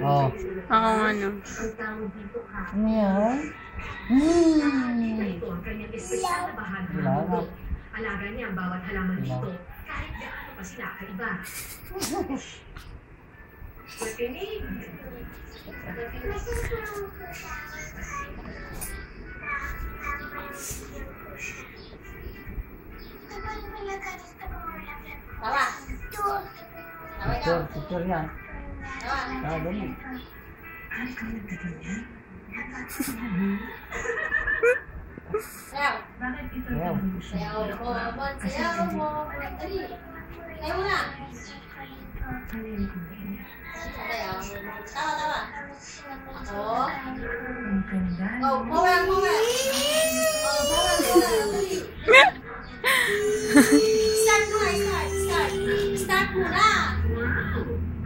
Oh. Oo, ano. Ano yan? Wala. Alaga niya ang bawat halaman dito, kahit gaano pa sila kaiba. Makinig. Tawa. Picture yan. Ah, dali. Sayaw. Sayaw. Sayaw mo, Mon. Sayaw mo. Dali. Sayaw mo na. Sayaw. Tawa. Ako. Oh, bawal. Oh, bawal. Dali. Start muna. Start muna.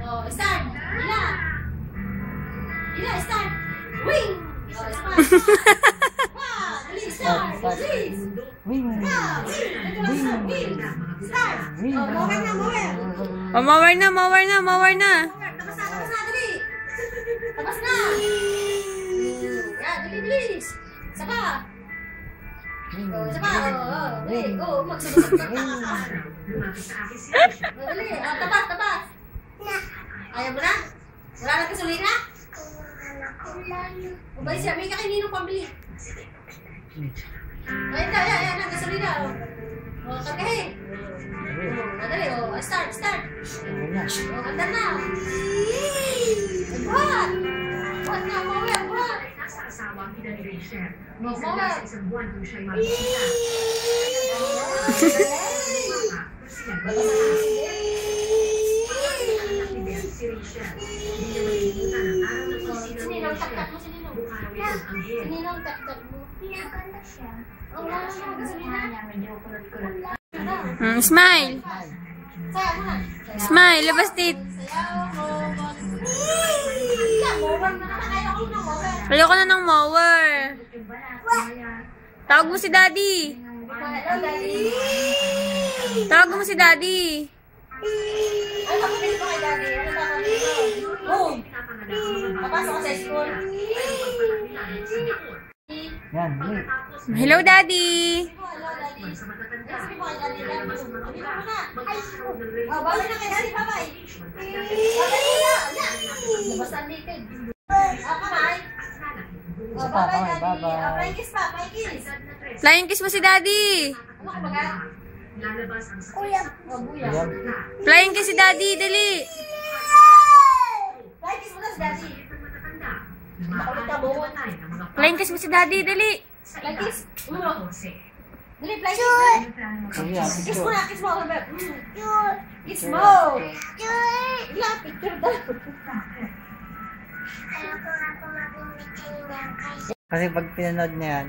Oh, start. Ila, start. Wing. Oh, start. Dali, start. Please. Wing. Start. Wing. Oh, bawal. Oh, mawar na. Tapos na, dali. Tapos na. Yan, dali, bilis. Isa pa. Oh, isa pa. Oh, dali. Oh, magsunod ka. Dali. Oh, tapas. Ayaw mo na? Wala na gasolina? O ba siya, may kakaninong pambili. Ayan, ang gasolina. O, kagahin. O, dali. O, start. O, andar na. Buhat. Buhat na, buhat. Nasa asawa ang ina ni Rachel. Minsan Minsan na sa isang buwan kung siya'y mabisita. Si Rachel, hindi niya malilimutan ang araw ng kusina ni Rachel. Mukha raw ito ang anghel. Sininong tak-tak mo? Pinaganda siya. Oh, wala na gasolina. Medyo kulot-kulot. Smile. Sayaw mo na. Smile. Labas tit. Sayaw mo. Mower na naman. Ayoko na mower. Ayoko na ng mower. Tawag mo si Daddy. Hello, Daddy. Tawag mo si Daddy. Ay, kapatid ko kay Daddy. Ano ba kami ko? Boom! Papasok ko sa school. Yan, dali. Hello, Daddy. Hello, Daddy. Sabi ko kay Daddy. Sabi ko na. Oh, bye na kay Daddy. Bye-bye. Bye-bye muna. Labas ang naked. Bye-bye. Oh, bye-bye, Daddy. Bye kiss pa. Bye kiss. Flying kiss mo si Daddy. Ano ka baga? Lalabas ang Kuya. Oh, buya. Yan. Flying kiss si Daddy. Dali. Bye kiss mo na si Daddy. matatanda. Makulit ka, buwan. Flying kiss mo si Daddy. Dali. Bye kiss. Dali, fly kiss. Sige, yan, Kiss mo picture. na, kiss mo. Kiss mo. Wala, picture daw. Ayoko nga po mag-meeting niya kasi Kasi pag pinanood niya yan,